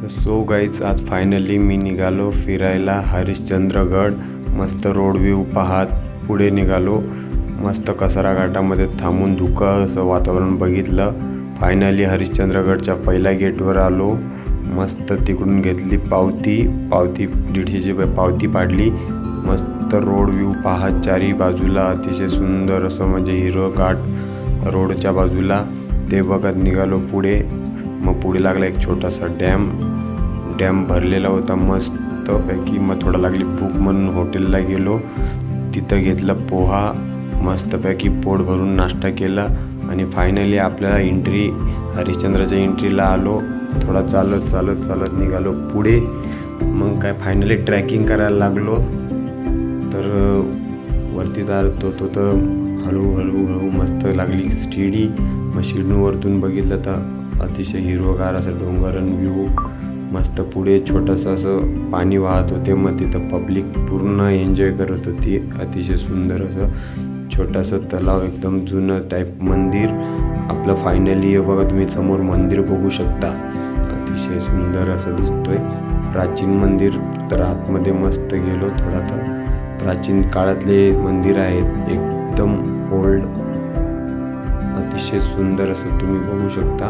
तर so guys आज finally मी निघालो फिरायला हरिश्चंद्रगड. मस्त रोड व्ह्यू पाहत पुढे निघालो. मस्त कसारा घाटामध्ये थांबून धुकं असं वातावरण बघितलं. फायनली हरिश्चंद्रगडच्या पहिल्या गेटवर आलो. मस्त तिकडून घेतली पावती 150ची पावती पाडली. मस्त रोड व्ह्यू पाहत चारी बाजूला अतिशय सुंदर असं म्हणजे हिरवंगार रोडच्या बाजूला ते बघत निघालो पुढे. मग पुढे लागला एक छोटासा डॅम भरलेला होता मस्तपैकी. मग थोडा लागली भूक म्हणून हॉटेलला गेलो. तिथं घेतला पोहा. मस्तपैकी पोट भरून नाश्ता केला आणि फायनली आपल्याला एंट्री हरिश्चंद्राच्या एंट्रीला आलो. थोडा चालत निघालो पुढे. मग काय फायनली ट्रॅकिंग करायला लागलो. तर वरती जात होतो तर हळूहळू मस्त लागली शिडी. मग शिडीवरतून बघितलं तर अतिशय हिरवगार असं डोंगरन व्ह्यू. मस्त पुढे छोटंसं असं पाणी वाहत होते. मग तिथं पब्लिक पूर्ण एन्जॉय करत होती. अतिशय सुंदर असं छोटंसं तलाव, एकदम जुनं टाईप मंदिर आपलं. फायनली बघा तुम्ही समोर मंदिर बघू शकता. अतिशय सुंदर असं दिसतोय प्राचीन मंदिर. तर आतमध्ये मस्त गेलो. थोडा तर प्राचीन काळातले मंदिर आहेत, एकदम ओल्ड. अतिशय सुंदर असं तुम्ही बघू शकता.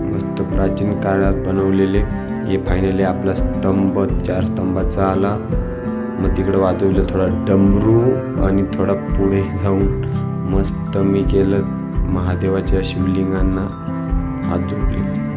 मस्त प्राचीन काळात बनवलेले. हे फायनली आपला स्तंभ 4 स्तंभाचा आला. मग तिकडं वाजवलं थोडा डमरू आणि थोडा पुढे जाऊन मस्त मी केलं महादेवाच्या शिवलिंगांना हात जोडले.